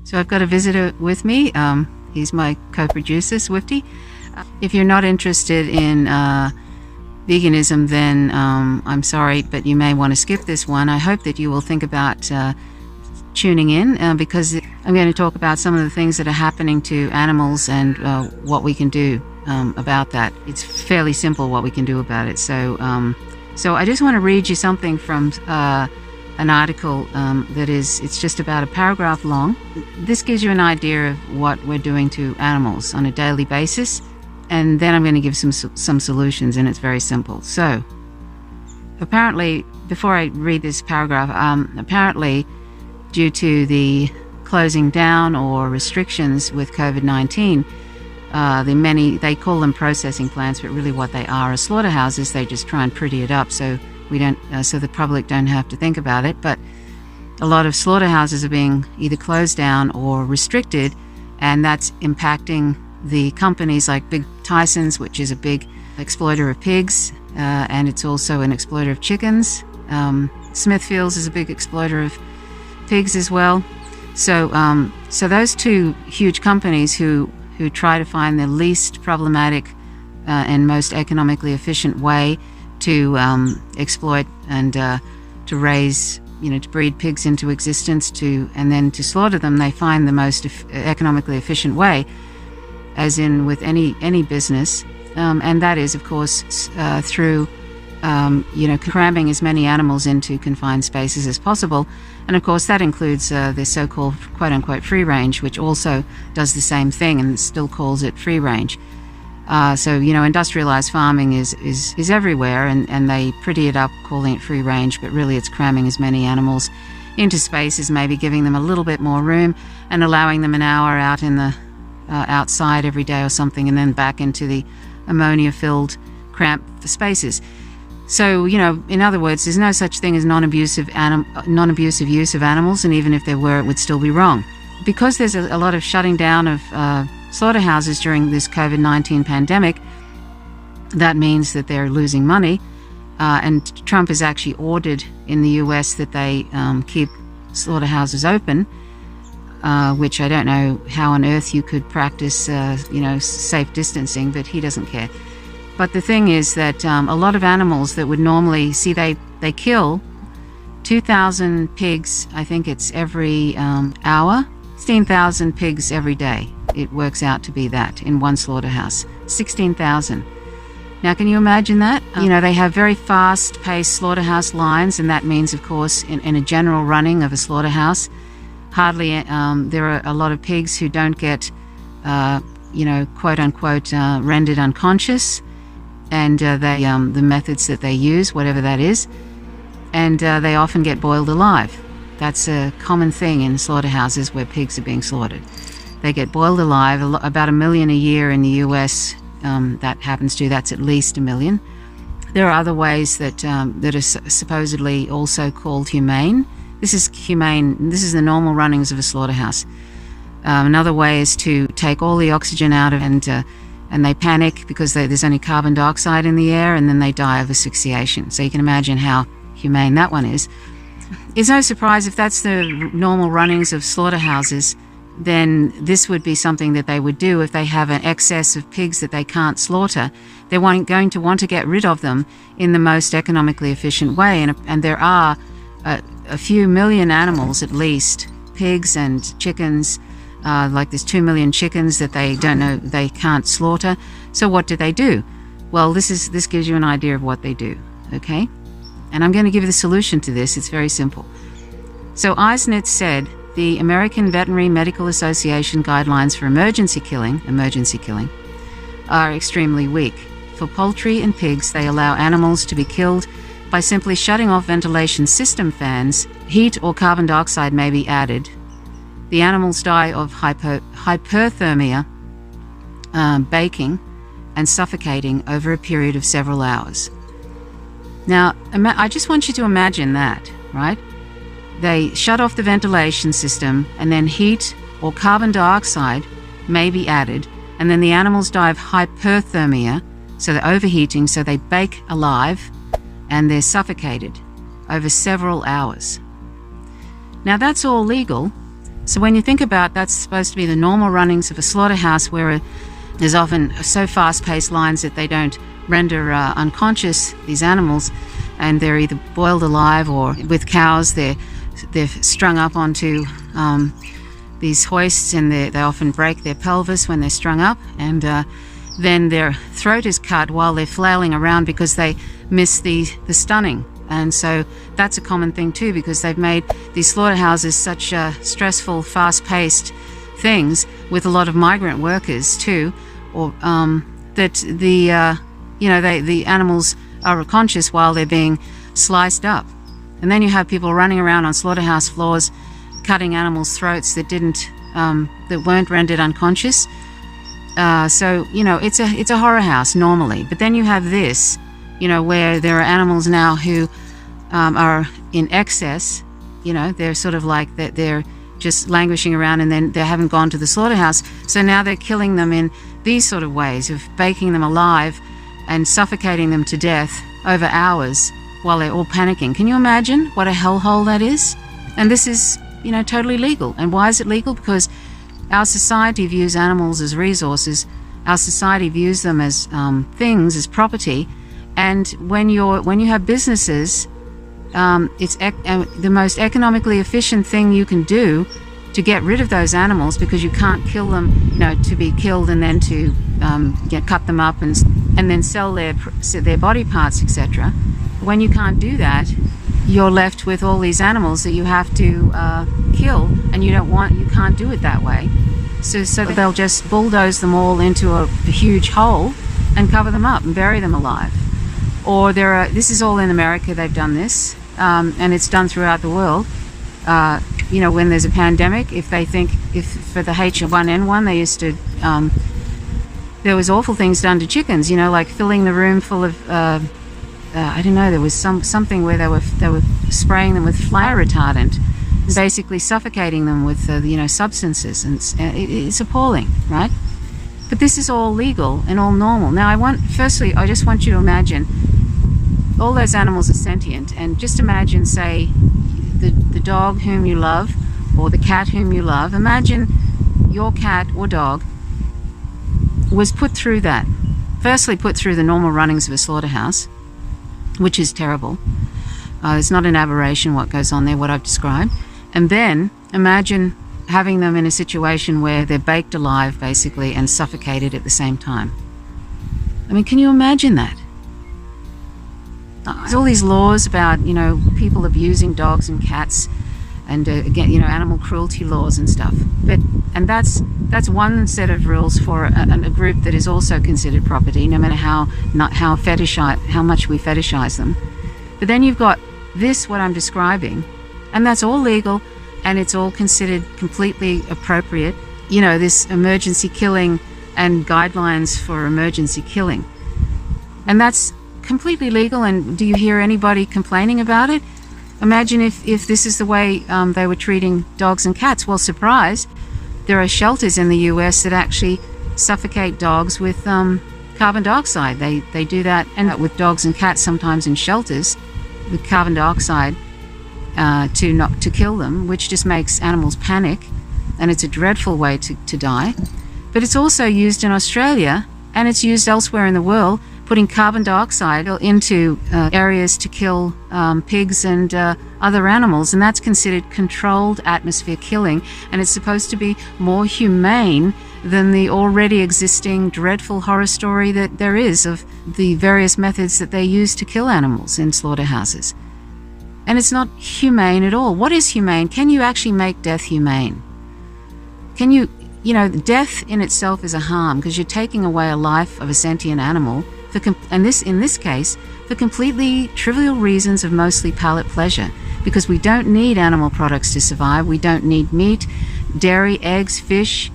So I've got a visitor with me. He's my co-producer, Swifty. If you're not interested in veganism, then I'm sorry, but you may want to skip this one. I hope that you will think about tuning in because I'm going to talk about some of the things that are happening to animals and what we can do about that. It's fairly simple what we can do about it. So I just want to read you something from an article it's just about a paragraph long. This gives you an idea of what we're doing to animals on a daily basis, and then I'm going to give some solutions, and it's very simple. So apparently, before I read this paragraph, apparently due to the closing down or restrictions with COVID-19, they call them processing plants, but really what they are slaughterhouses. They just try and pretty it up so the public don't have to think about it. But a lot of slaughterhouses are being either closed down or restricted, and that's impacting the companies like Big Tyson's, which is a big exploiter of pigs, and it's also an exploiter of chickens. Smithfield's is a big exploiter of pigs as well. So those two huge companies who try to find the least problematic and most economically efficient way to exploit and to raise, to breed pigs into existence, and then to slaughter them, they find the most economically efficient way, as in with any business, and that is, of course, through cramming as many animals into confined spaces as possible. And of course that includes the so-called quote-unquote free range, which also does the same thing and still calls it free range. Industrialized farming is everywhere, and they pretty it up calling it free range, but really it's cramming as many animals into spaces, maybe giving them a little bit more room and allowing them an hour out in the outside every day or something, and then back into the ammonia-filled cramped spaces. So, in other words, there's no such thing as non-abusive use of animals, and even if there were, it would still be wrong. Because there's a lot of shutting down of slaughterhouses during this COVID-19 pandemic, that means that they're losing money, and Trump has actually ordered in the US that they keep slaughterhouses open, which I don't know how on earth you could practice, safe distancing, but he doesn't care. But the thing is that a lot of animals that would normally they kill 2,000 pigs, I think it's every hour, 16,000 pigs every day. It works out to be that in one slaughterhouse, 16,000. Now, can you imagine that? They have very fast-paced slaughterhouse lines, and that means, of course, in a general running of a slaughterhouse, hardly there are a lot of pigs who don't get, quote-unquote, rendered unconscious, and the methods that they use, whatever that is, and they often get boiled alive. That's a common thing in slaughterhouses where pigs are being slaughtered. They get boiled alive, about 1 million a year in the US. That happens to. That's at least 1 million. There are other ways that are supposedly also called humane. This is humane. This is the normal runnings of a slaughterhouse. Another way is to take all the oxygen out of and they panic because there's only carbon dioxide in the air, and then they die of asphyxiation. So you can imagine how humane that one is. It's no surprise if that's the normal runnings of slaughterhouses, then this would be something that they would do if they have an excess of pigs that they can't slaughter. They're going to want to get rid of them in the most economically efficient way, and there are a few million animals at least, pigs and chickens. Like there's 2 million chickens that they can't slaughter. So what do? Well, this gives you an idea of what they do, okay? And I'm going to give you the solution to this. It's very simple. So Eisnitz said, the American Veterinary Medical Association guidelines for emergency killing, are extremely weak. For poultry and pigs, they allow animals to be killed by simply shutting off ventilation system fans. Heat or carbon dioxide may be added. The animals die of hyperthermia, baking, and suffocating over a period of several hours. Now, I just want you to imagine that, right? They shut off the ventilation system, and then heat or carbon dioxide may be added, and then the animals die of hyperthermia, so they're overheating, so they bake alive, and they're suffocated over several hours. Now, that's all legal, So when you think about, that's supposed to be the normal runnings of a slaughterhouse, where there's often so fast-paced lines that they don't render unconscious these animals, and they're either boiled alive, or with cows they're strung up onto these hoists, and they often break their pelvis when they're strung up, and then their throat is cut while they're flailing around because they miss the stunning. And so that's a common thing too, because they've made these slaughterhouses such stressful, fast-paced things with a lot of migrant workers too, or that the animals are conscious while they're being sliced up. And then you have people running around on slaughterhouse floors cutting animals' throats that weren't rendered unconscious. So it's a horror house normally. But then you have this, where there are animals now who are in excess. They're sort of like that, they're just languishing around, and then they haven't gone to the slaughterhouse. So now they're killing them in these sort of ways of baking them alive and suffocating them to death over hours while they're all panicking. Can you imagine what a hellhole that is? And this is, totally legal. And why is it legal? Because our society views animals as resources. Our society views them as things, as property. And when you have businesses, it's the most economically efficient thing you can do to get rid of those animals, because you can't kill them, to be killed and then to cut them up and then sell their body parts, etc. When you can't do that, you're left with all these animals that you have to kill, and you can't do it that way. So they'll just bulldoze them all into a huge hole and cover them up and bury them alive. Or this is all in America, they've done this, and it's done throughout the world. When there's a pandemic, if for the H1N1, they used to, there was awful things done to chickens, like filling the room full of, I don't know, there was something where they were spraying them with fly retardant, basically suffocating them with, substances, and it's appalling, right? But this is all legal and all normal. Now, I just want you to imagine all those animals are sentient, and just imagine, say, the dog whom you love, or the cat whom you love. Imagine your cat or dog was put through that. Firstly, put through the normal runnings of a slaughterhouse, which is terrible. It's not an aberration what goes on there, what I've described. And then imagine having them in a situation where they're baked alive, basically, and suffocated at the same time. I mean, can you imagine that? There's all these laws about, people abusing dogs and cats, and again, animal cruelty laws and stuff. And that's one set of rules for a group that is also considered property, no matter how much we fetishize them. But then you've got this, what I'm describing, and that's all legal, and it's all considered completely appropriate. This emergency killing and guidelines for emergency killing, and that's completely legal. And do you hear anybody complaining about it? Imagine if this is the way they were treating dogs and cats. Well, surprise, there are shelters in the US that actually suffocate dogs with carbon dioxide. They do that, and with dogs and cats sometimes in shelters with carbon dioxide to kill them, which just makes animals panic, and it's a dreadful way to die. But it's also used in Australia, and it's used elsewhere in the world, putting carbon dioxide into areas to kill pigs and other animals, and that's considered controlled atmosphere killing, and it's supposed to be more humane than the already existing dreadful horror story that there is of the various methods that they use to kill animals in slaughterhouses. And it's not humane at all. What is humane? Can you actually make death humane? Can you, death in itself is a harm, because you're taking away a life of a sentient animal, in this case, for completely trivial reasons of mostly palate pleasure, because we don't need animal products to survive. We don't need meat, dairy, eggs, fish,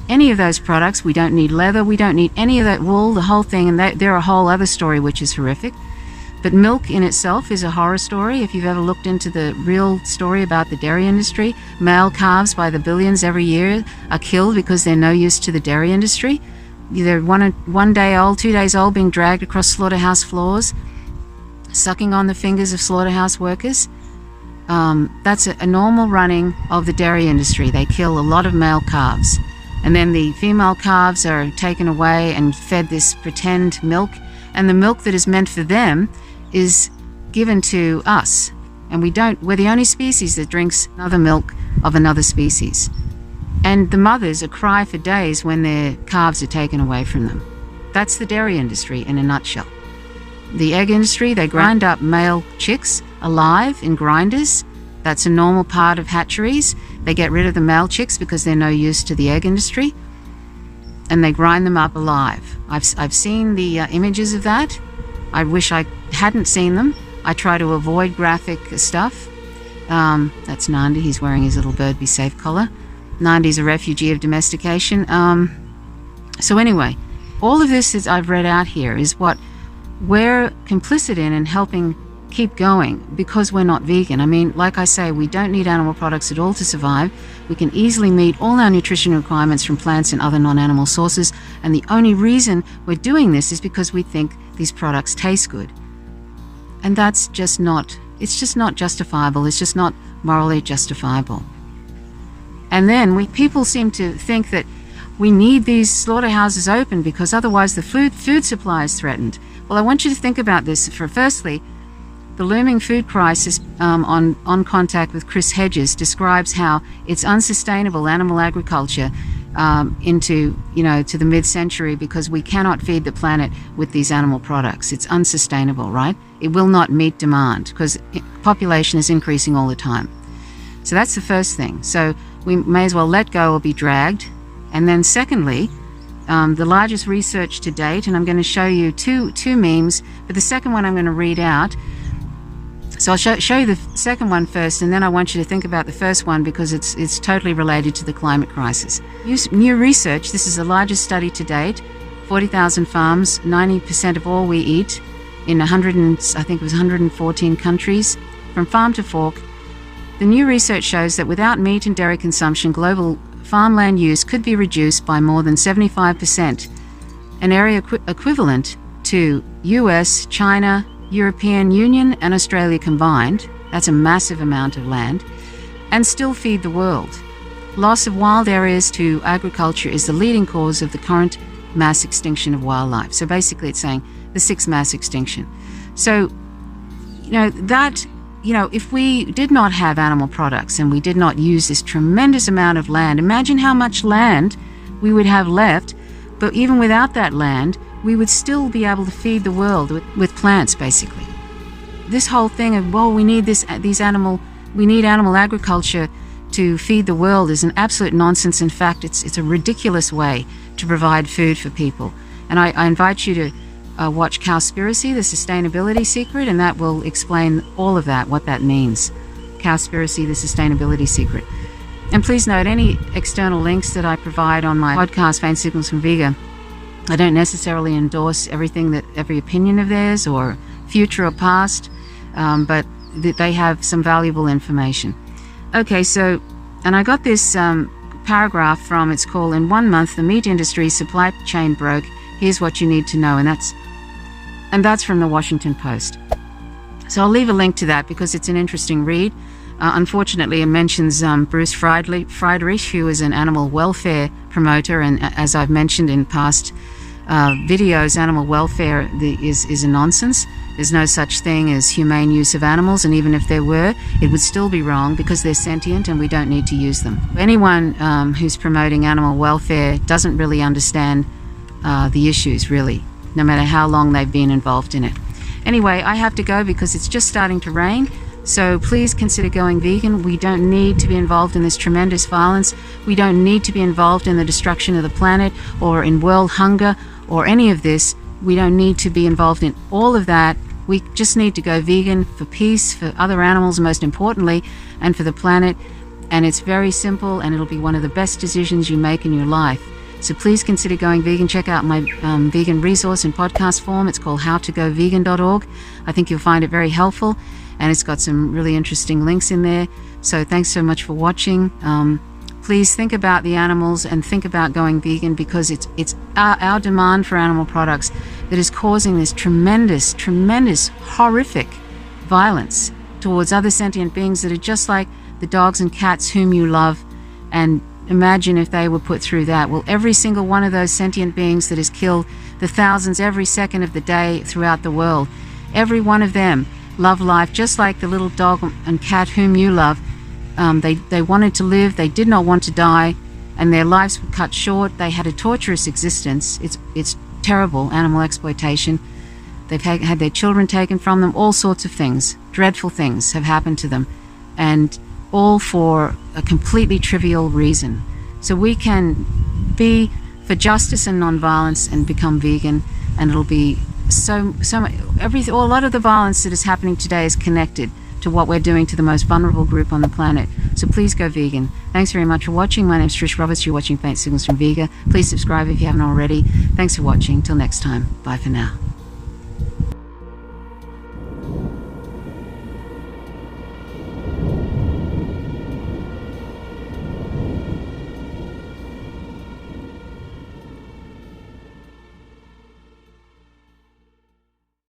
any of those products. We don't need leather. We don't need any of that wool, the whole thing. And they're a whole other story, which is horrific. But milk in itself is a horror story. If you've ever looked into the real story about the dairy industry, male calves by the billions every year are killed because they're no use to the dairy industry. They're 1 day old, 2 days old, being dragged across slaughterhouse floors, sucking on the fingers of slaughterhouse workers. That's a normal running of the dairy industry. They kill a lot of male calves, and then the female calves are taken away and fed this pretend milk, and the milk that is meant for them is given to us, and we're the only species that drinks another milk of another species. And the mothers cry for days when their calves are taken away from them. That's the dairy industry in a nutshell. The egg industry, they grind up male chicks alive in grinders. That's a normal part of hatcheries. They get rid of the male chicks because they're no use to the egg industry, and they grind them up alive. I've seen the images of that. I wish I hadn't seen them. I try to avoid graphic stuff. That's Nandi. He's wearing his little bird be safe collar. Nandi's a refugee of domestication. So anyway, all of this that I've read out here is what we're complicit in and helping keep going because we're not vegan. I mean, like I say, we don't need animal products at all to survive. We can easily meet all our nutrition requirements from plants and other non-animal sources, and the only reason we're doing this is because we think these products taste good. And that's just not, it's just not justifiable. It's just not morally justifiable. And then people seem to think that we need these slaughterhouses open because otherwise the food supply is threatened. Well, I want you to think about this. Firstly, the looming food crisis on Contact with Chris Hedges describes how it's unsustainable animal agriculture into the mid-century because we cannot feed the planet with these animal products. It's unsustainable, right? It will not meet demand because population is increasing all the time. So that's the first thing. So we may as well let go or be dragged. And then secondly, the largest research to date, and I'm going to show you two memes, but the second one I'm going to read out. So I'll show you the second one first, and then I want you to think about the first one because it's totally related to the climate crisis. New research, this is the largest study to date, 40,000 farms, 90% of all we eat in 114 countries, from farm to fork. The new research shows that without meat and dairy consumption, global farmland use could be reduced by more than 75%, an area equivalent to US, China, European Union and Australia combined. That's a massive amount of land, and still feed the world. Loss of wild areas to agriculture is the leading cause of the current mass extinction of wildlife. So basically it's saying the sixth mass extinction. So, if we did not have animal products and we did not use this tremendous amount of land, imagine how much land we would have left. But even without that land, we would still be able to feed the world with plants, basically. This whole thing of, we need animal agriculture to feed the world is an absolute nonsense. In fact, it's a ridiculous way to provide food for people. And I invite you to watch Cowspiracy, the Sustainability Secret, and that will explain all of that, what that means. Cowspiracy, the Sustainability Secret. And please note, any external links that I provide on my podcast, Faint Signals from Vega, I don't necessarily endorse every opinion of theirs or future or past, but they have some valuable information. Okay, so, and I got this paragraph from, it's called, "In 1 month, the meat industry supply chain broke. Here's what you need to know," and that's from the Washington Post. So I'll leave a link to that because it's an interesting read. Unfortunately, it mentions Bruce Friedrich, who is an animal welfare promoter, and as I've mentioned in past videos, animal welfare is a nonsense. There's no such thing as humane use of animals, and even if there were, it would still be wrong because they're sentient and we don't need to use them. Anyone who's promoting animal welfare doesn't really understand the issues, really, no matter how long they've been involved in it. Anyway, I have to go because it's just starting to rain. So please consider going vegan. We don't need to be involved in this tremendous violence. We don't need to be involved in the destruction of the planet or in world hunger or any of this. We don't need to be involved in all of that. We just need to go vegan for peace, for other animals, most importantly, and for the planet. And it's very simple, and it'll be one of the best decisions you make in your life. So please consider going vegan. Check out my vegan resource in podcast form. It's called howtogovegan.org. I think you'll find it very helpful, and it's got some really interesting links in there. So thanks so much for watching. Please think about the animals and think about going vegan, because it's our demand for animal products that is causing this tremendous, horrific violence towards other sentient beings that are just like the dogs and cats whom you love. And imagine if they were put through that. Well, every single one of those sentient beings that is killed, the thousands every second of the day throughout the world, every one of them love life just like the little dog and cat whom you love. They wanted to live, they did not want to die, and their lives were cut short. They had a torturous existence. It's terrible, animal exploitation. They've had their children taken from them. All sorts of things, dreadful things have happened to them, and all for a completely trivial reason. So we can be for justice and nonviolence and become vegan, and it'll be so much. A lot of the violence that is happening today is connected to what we're doing to the most vulnerable group on the planet. So please go vegan. Thanks very much for watching. My name's Trish Roberts. You're watching Faint Signals from Vega. Please subscribe if you haven't already. Thanks for watching. Till next time. Bye for now.